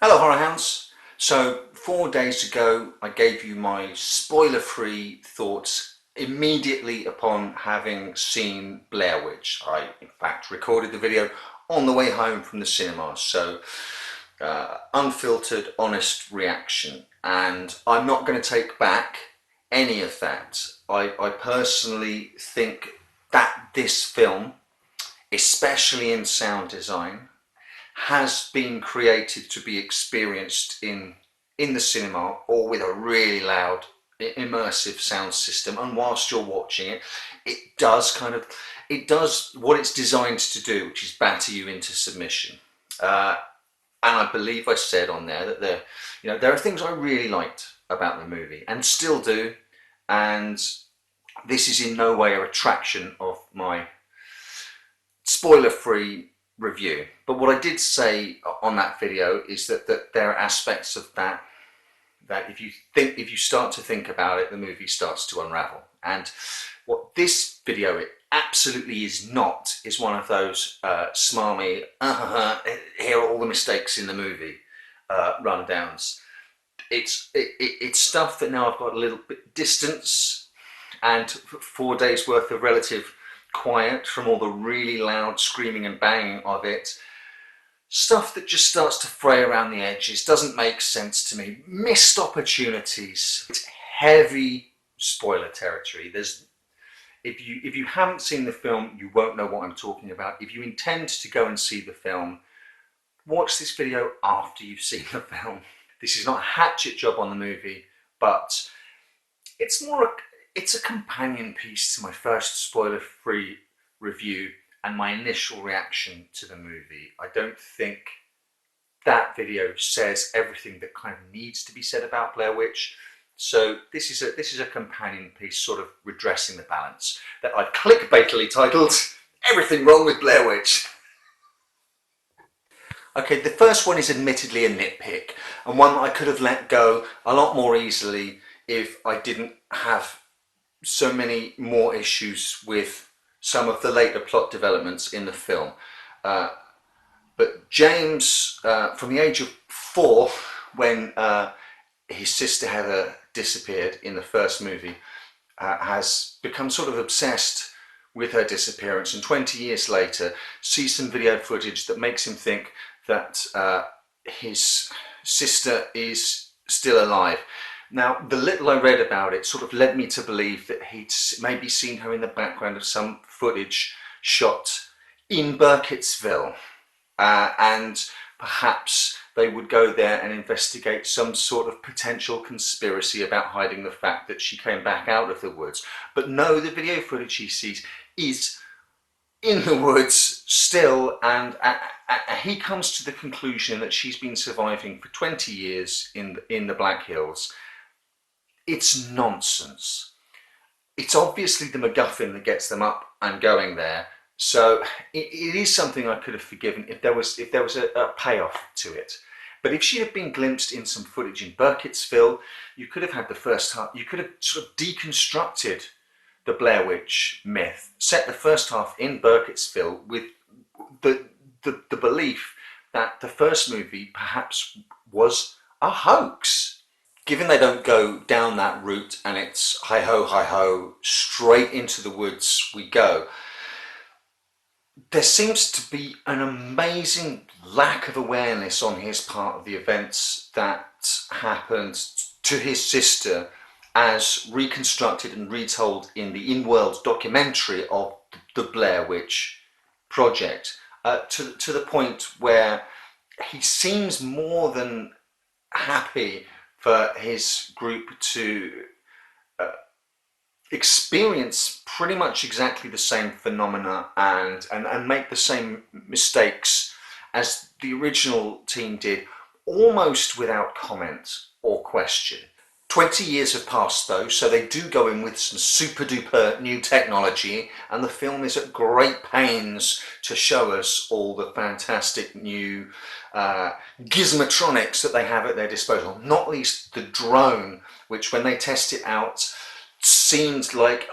Hello Horror Hounds. So 4 days ago I gave you my spoiler-free thoughts immediately upon having seen Blair Witch. I in fact recorded the video on the way home from the cinema, so unfiltered, honest reaction, and I'm not going to take back any of that. I personally think that this film, especially in sound design, has been created to be experienced in the cinema or with a really loud immersive sound system, and whilst you're watching it, it does what it's designed to do, which is batter you into submission. And I believe I said on there that there are things I really liked about the movie and still do, and this is in no way a retraction of my spoiler-free review. But what I did say on that video is that there are aspects of that if you start to think about it, the movie starts to unravel. And what this video it absolutely is not is one of those smarmy here are all the mistakes in the movie rundowns. It's stuff that now I've got a little bit distance and 4 days worth of relative quiet from all the really loud screaming and banging of it. Stuff that just starts to fray around the edges, doesn't make sense to me, missed opportunities. It's heavy spoiler territory. If you haven't seen the film, you won't know what I'm talking about. If you intend to go and see the film, watch this video after you've seen the film. This is not a hatchet job on the movie, but it's a companion piece to my first spoiler-free review and my initial reaction to the movie. I don't think that video says everything that kind of needs to be said about Blair Witch. So this is a companion piece, sort of redressing the balance, that I've clickbaitily titled "Everything Wrong with Blair Witch." Okay, the first one is admittedly a nitpick, and one that I could have let go a lot more easily if I didn't have so many more issues with some of the later plot developments in the film. But James, from the age of 4, when his sister Heather disappeared in the first movie, has become sort of obsessed with her disappearance, and 20 years later sees some video footage that makes him think that his sister is still alive. Now, the little I read about it sort of led me to believe that he'd maybe seen her in the background of some footage shot in Burkittsville, and perhaps they would go there and investigate some sort of potential conspiracy about hiding the fact that she came back out of the woods. But no, the video footage he sees is in the woods still, and he comes to the conclusion that she's been surviving for 20 years in the Black Hills. It's nonsense. It's obviously the MacGuffin that gets them up and going there. So it is something I could have forgiven if there was a payoff to it. But if she had been glimpsed in some footage in Burkittsville, you could have had the first half. You could have sort of deconstructed the Blair Witch myth, set the first half in Burkittsville with the belief that the first movie perhaps was a hoax. Given they don't go down that route and it's hi ho, straight into the woods we go, there seems to be an amazing lack of awareness on his part of the events that happened to his sister as reconstructed and retold in the in-world documentary of the Blair Witch Project, to the point where he seems more than happy for his group to experience pretty much exactly the same phenomena and make the same mistakes as the original team did, almost without comment or question. 20 years have passed though, so they do go in with some super duper new technology, and the film is at great pains to show us all the fantastic new gizmotronics that they have at their disposal, not least the drone, which when they test it out seemed like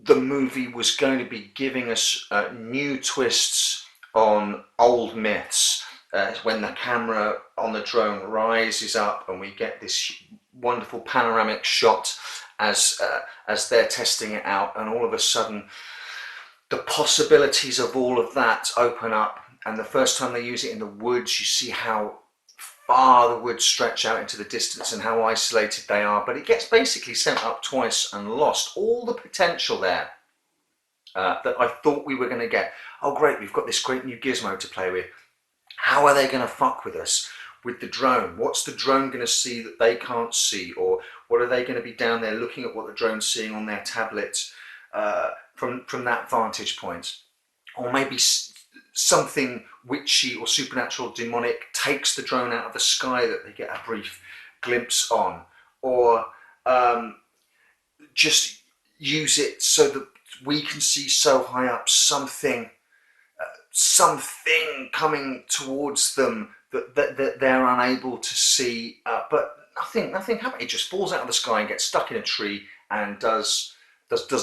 the movie was going to be giving us new twists on old myths. when the camera on the drone rises up and we get this wonderful panoramic shot as they're testing it out, and all of a sudden the possibilities of all of that open up. And the first time they use it in the woods, you see how far the woods stretch out into the distance and how isolated they are, but it gets basically sent up twice and lost. All the potential there that I thought we were going to get. Oh great, we've got this great new gizmo to play with. How are they going to fuck with us with the drone? What's the drone going to see that they can't see? Or what are they going to be down there looking at what the drone's seeing on their tablet from that vantage point? Or maybe something witchy or supernatural demonic takes the drone out of the sky that they get a brief glimpse on, or just use it so that we can see so high up something coming towards them that they're unable to see, but nothing happens. It just falls out of the sky and gets stuck in a tree and does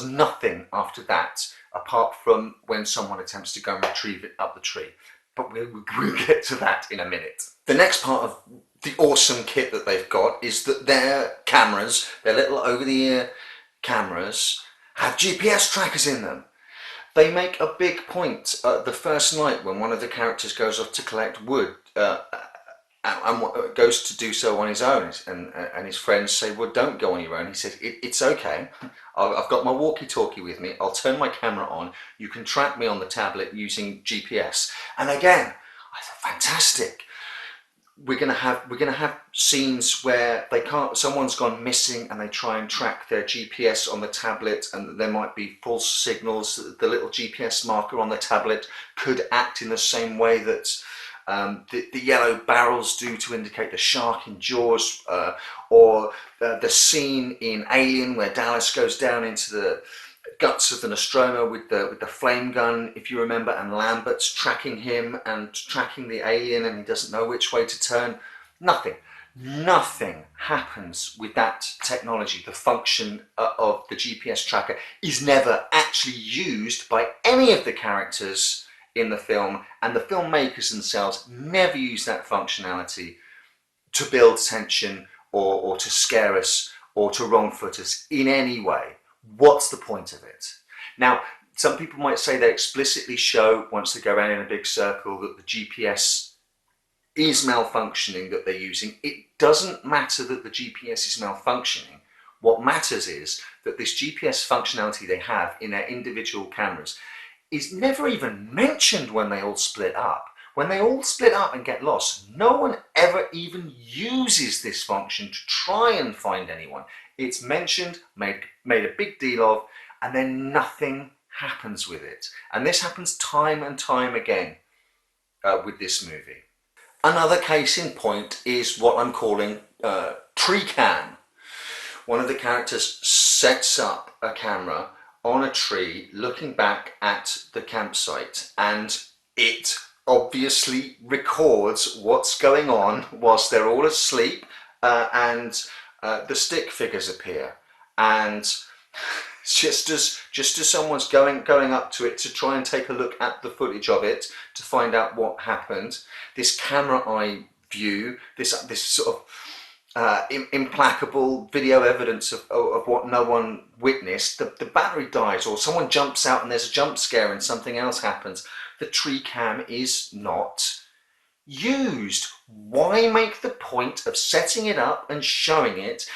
nothing after that, apart from when someone attempts to go and retrieve it up the tree. But we'll get to that in a minute. The next part of the awesome kit that they've got is that their cameras, their little over-the-ear cameras, have GPS trackers in them. They make a big point the first night when one of the characters goes off to collect wood and goes to do so on his own, and his friends say, well, don't go on your own. He says, it's okay, I've got my walkie-talkie with me, I'll turn my camera on, you can track me on the tablet using GPS. And again, I thought, fantastic. We're gonna have scenes where someone's gone missing and they try and track their GPS on the tablet, and there might be false signals. The little GPS marker on the tablet could act in the same way that the yellow barrels do to indicate the shark in Jaws, or the scene in Alien where Dallas goes down into the guts of the Nostromo with the flame gun, if you remember, and Lambert's tracking him and tracking the alien, and he doesn't know which way to turn. Nothing happens with that technology. The function of the GPS tracker is never actually used by any of the characters in the film, and the filmmakers themselves never use that functionality to build tension or to scare us or to wrong-foot us in any way. What's the point of it? Now, some people might say they explicitly show, once they go around in a big circle, that the GPS is malfunctioning that they're using. It doesn't matter that the GPS is malfunctioning. What matters is that this GPS functionality they have in their individual cameras is never even mentioned when they all split up. When they all split up and get lost, no one ever even uses this function to try and find anyone. It's mentioned, made a big deal of, and then nothing happens with it. And this happens time and time again with this movie. Another case in point is what I'm calling tree cam. One of the characters sets up a camera on a tree looking back at the campsite, and it obviously records what's going on whilst they're all asleep, and the stick figures appear, and just as someone's going up to it to try and take a look at the footage of it to find out what happened, this camera eye view, this sort of implacable video evidence of what no one witnessed, the battery dies, or someone jumps out and there's a jump scare and something else happens. The tree cam is not used. Why make the point of setting it up and showing it?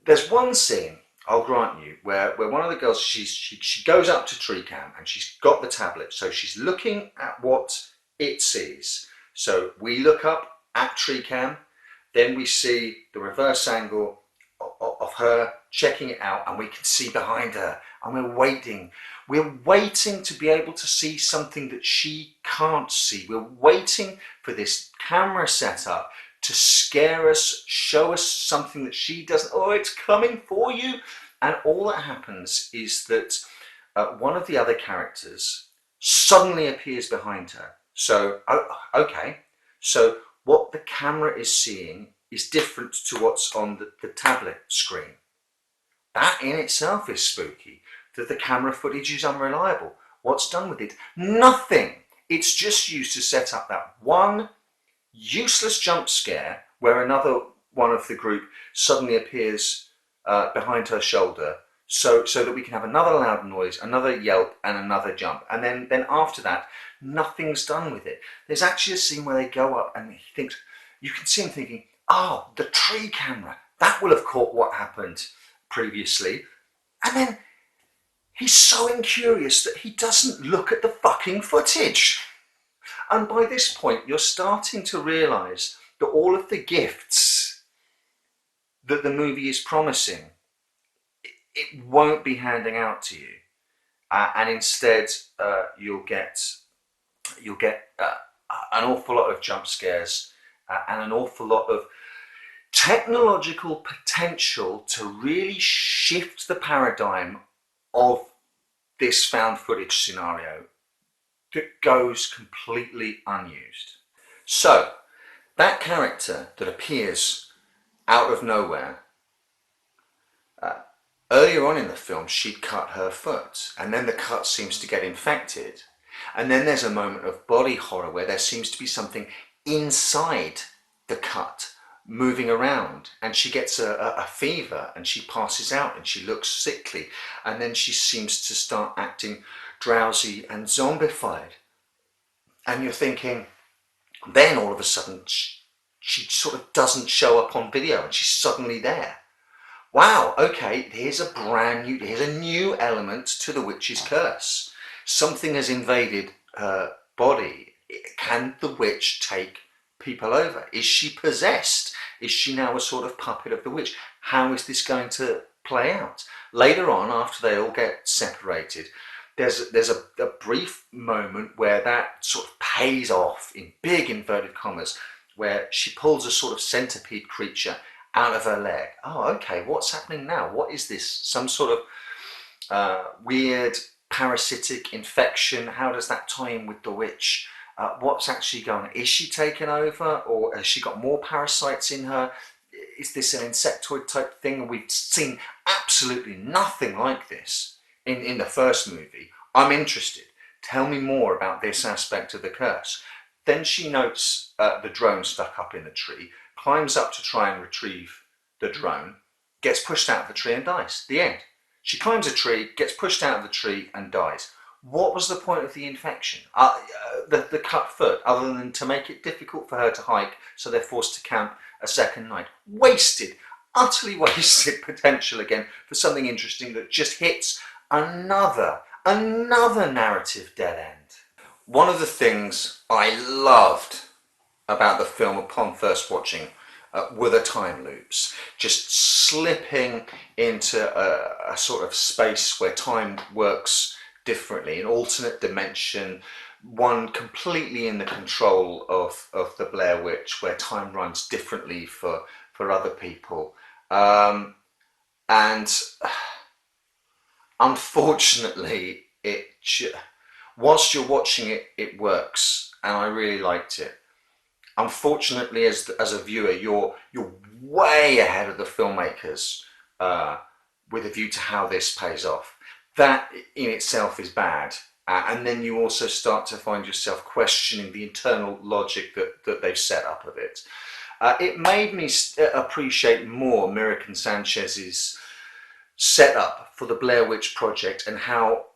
There's one scene, I'll grant you, where one of the girls, she goes up to tree cam and she's got the tablet, so she's looking at what it sees. So we look up at tree cam, then we see the reverse angle of her checking it out, and we can see behind her, and we're waiting to be able to see something that she can't see. We're waiting for this camera setup to scare us, show us something that she doesn't. Oh, it's coming for you. And all that happens is that one of the other characters suddenly appears behind her. So, okay, so what the camera is seeing is different to what's on the tablet screen. That in itself is spooky, that the camera footage is unreliable. What's done with it? Nothing. It's just used to set up that one useless jump scare where another one of the group suddenly appears behind her shoulder, so that we can have another loud noise, another yelp, and another jump. And then after that, nothing's done with it. There's actually a scene where they go up and he thinks, you can see him thinking, oh, the tree camera, that will have caught what happened previously. And then he's so incurious that he doesn't look at the fucking footage. And by this point, you're starting to realise that all of the gifts that the movie is promising, it won't be handing out to you, and instead you'll get an awful lot of jump scares and an awful lot of technological potential to really shift the paradigm of this found footage scenario that goes completely unused. So that character that appears out of nowhere, earlier on in the film she'd cut her foot, and then the cut seems to get infected, and then there's a moment of body horror where there seems to be something inside the cut moving around, and she gets a fever and she passes out and she looks sickly, and then she seems to start acting drowsy and zombified, and you're thinking, then all of a sudden she sort of doesn't show up on video and she's suddenly there. Wow, okay, here's a new element to the witch's curse. Something has invaded her body. Can the witch take people over? Is she possessed? Is she now a sort of puppet of the witch? How is this going to play out? Later on, after they all get separated, there's a brief moment where that sort of pays off, in big inverted commas, where she pulls a sort of centipede creature out of her leg. Oh, okay, what's happening now? What is this? Some sort of weird parasitic infection? How does that tie in with the witch? What's actually going on? Is she taken over, or has she got more parasites in her? Is this an insectoid type thing? We've seen absolutely nothing like this in the first movie. I'm interested. Tell me more about this aspect of the curse. Then she notes the drone stuck up in the tree, climbs up to try and retrieve the drone, gets pushed out of the tree and dies. The end. She climbs a tree, gets pushed out of the tree and dies. What was the point of the infection? The cut foot, other than to make it difficult for her to hike, so they're forced to camp a second night. Wasted, utterly wasted potential again for something interesting that just hits another narrative dead end. One of the things I loved about the film upon first watching were the time loops, just slipping into a sort of space where time works differently, an alternate dimension, one completely in the control of the Blair Witch, where time runs differently for other people. And unfortunately, whilst you're watching it, it works, and I really liked it. Unfortunately, as a viewer, you're way ahead of the filmmakers with a view to how this pays off. That in itself is bad, and then you also start to find yourself questioning the internal logic that they've set up of it. It made me appreciate more American Sanchez's setup for the Blair Witch Project, and how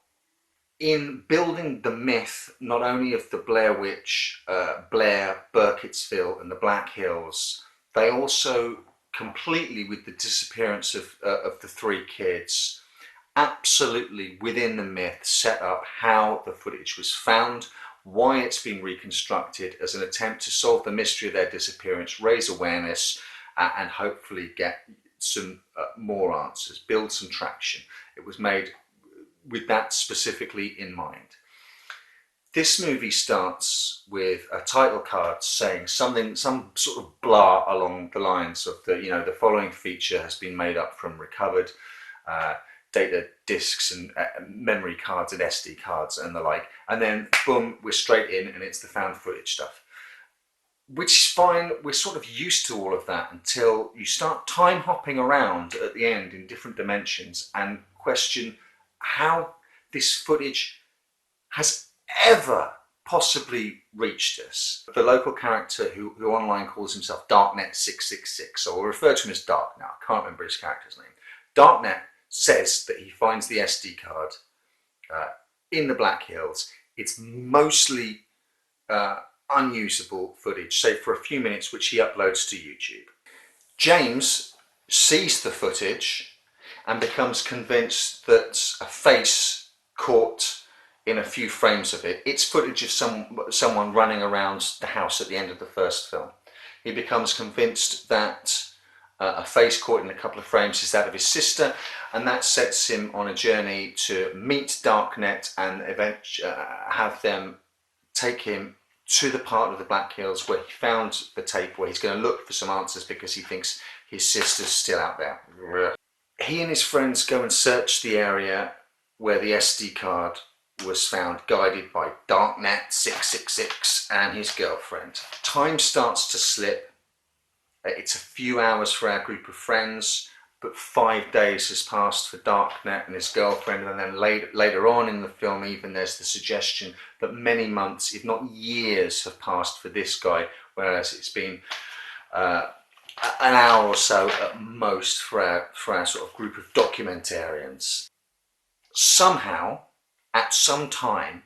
in building the myth, not only of the Blair Witch, Blair, Burkittsville and the Black Hills, they also completely, with the disappearance of the three kids, absolutely within the myth set up how the footage was found, why it's been reconstructed as an attempt to solve the mystery of their disappearance, raise awareness, and hopefully get some more answers, build some traction. It was made with that specifically in mind. This movie starts with a title card saying something, some sort of blah along the lines of the following feature has been made up from recovered data discs and memory cards and SD cards and the like, and then boom, we're straight in and it's the found footage stuff. Which is fine, we're sort of used to all of that until you start time hopping around at the end in different dimensions and question how this footage has ever possibly reached us. The local character who online calls himself Darknet666, so we'll refer to him as Dark now, I can't remember his character's name. Darknet says that he finds the SD card in the Black Hills. It's mostly unusable footage, save for a few minutes, which he uploads to YouTube. James sees the footage and becomes convinced that a face caught in a few frames of it, it's footage of someone running around the house at the end of the first film. He becomes convinced that a face caught in a couple of frames is that of his sister, and that sets him on a journey to meet Darknet and eventually have them take him to the part of the Black Hills where he found the tape, where he's going to look for some answers because he thinks his sister's still out there. He and his friends go and search the area where the SD card was found, guided by Darknet666 and his girlfriend. Time starts to slip. It's a few hours for our group of friends, but 5 days has passed for Darknet and his girlfriend, and then later on in the film even there's the suggestion that many months, if not years, have passed for this guy, whereas it's been an hour or so at most for our sort of group of documentarians. Somehow, at some time,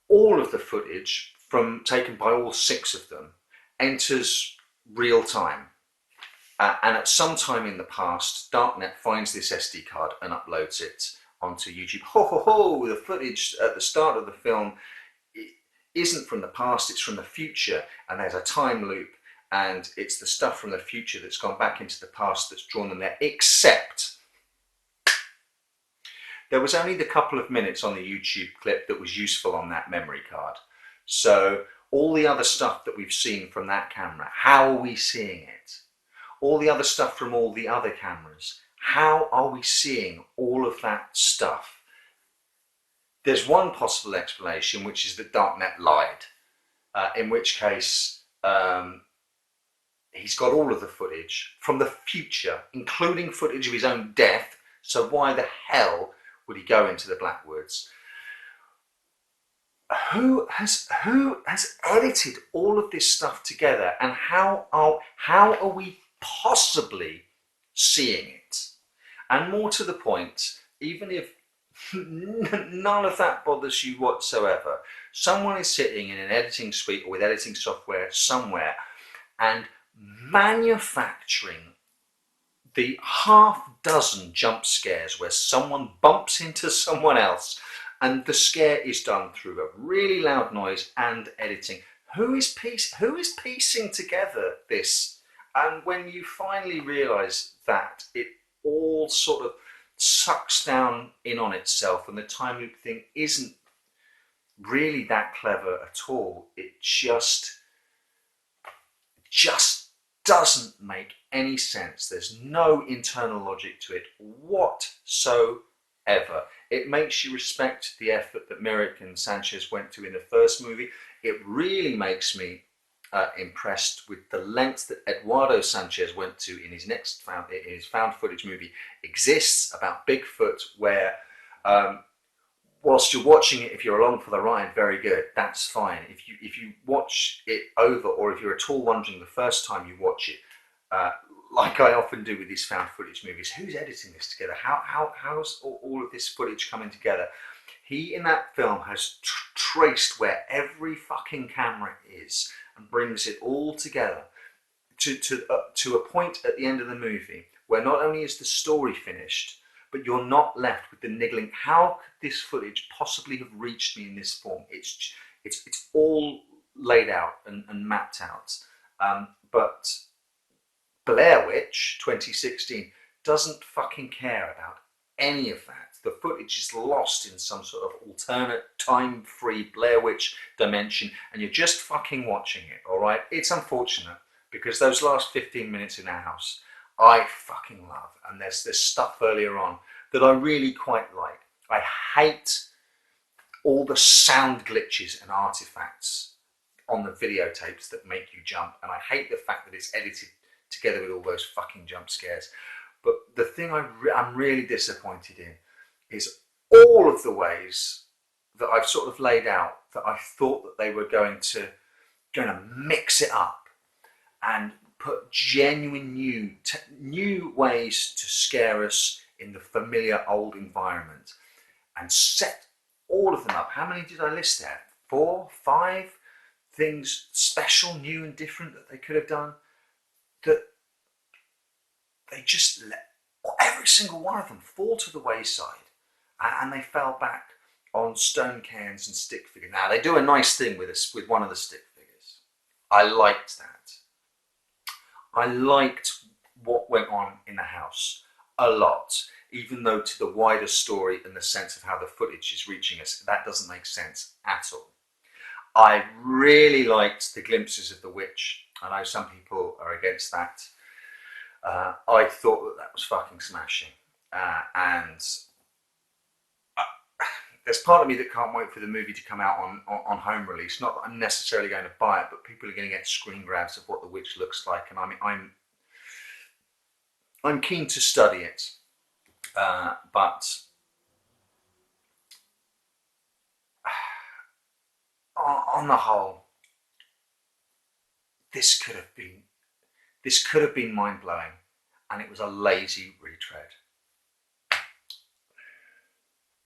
all of the footage taken by all 6 of them enters real time. And at some time in the past, Darknet finds this SD card and uploads it onto YouTube. Ho ho ho! The footage at the start of the film isn't from the past, it's from the future, and there's a time loop, and it's the stuff from the future that's gone back into the past that's drawn them there, except there was only the couple of minutes on the YouTube clip that was useful on that memory card. So all the other stuff that we've seen from that camera, how are we seeing it? All the other stuff from all the other cameras, how are we seeing all of that stuff? There's one possible explanation, which is that Darknet lied, in which case he's got all of the footage from the future, including footage of his own death, so why the hell would he go into the Black Woods? Who has edited all of this stuff together, and how are we possibly seeing it? And more to the point, even if none of that bothers you whatsoever, someone is sitting in an editing suite or with editing software somewhere and manufacturing the half-dozen jump scares where someone bumps into someone else and the scare is done through a really loud noise and editing. Who is piecing together this? And when you finally realise that it all sort of sucks down in on itself and the time loop thing isn't really that clever at all, it just doesn't make any sense. There's no internal logic to it whatsoever. It makes you respect the effort that Merrick and Sanchez went to in the first movie. It really makes me impressed with the lengths that Eduardo Sanchez went to in his found footage movie Exists, about Bigfoot, where whilst you're watching it, if you're along for the ride, very good, that's fine. If you watch it over, or if you're at all wondering the first time you watch it, like I often do with these found footage movies, who's editing this together? How's all of this footage coming together? He, in that film, has traced where every fucking camera is and brings it all together to a point at the end of the movie where not only is the story finished, but you're not left with the niggling, how could this footage possibly have reached me in this form? It's all laid out and mapped out. But Blair Witch 2016 doesn't fucking care about any of that. The footage is lost in some sort of alternate time-free Blair Witch dimension, and you're just fucking watching it, alright? It's unfortunate, because those last 15 minutes in our house, I fucking love. And there's this stuff earlier on that I really quite like. I hate all the sound glitches and artifacts on the videotapes that make you jump, and I hate the fact that it's edited together with all those fucking jump scares. But the thing I'm really disappointed in is all of the ways that I've sort of laid out that I thought that they were going to mix it up and put genuine new ways to scare us in the familiar old environment, and set all of them up. How many did I list there? 4, 5 things special, new and different that they could have done, that they just let every single one of them fall to the wayside, and they fell back on stone cans and stick figures. Now they do a nice thing with one of the stick figures. I liked that. I liked what went on in the house a lot, even though to the wider story and the sense of how the footage is reaching us, that doesn't make sense at all. I really liked the glimpses of the witch. I know some people are against that. I thought that was fucking smashing. And there's part of me that can't wait for the movie to come out on home release. Not that I'm necessarily going to buy it, but people are going to get screen grabs of what the witch looks like, and I'm keen to study it. But on the whole, this could have been mind blowing, and it was a lazy retread.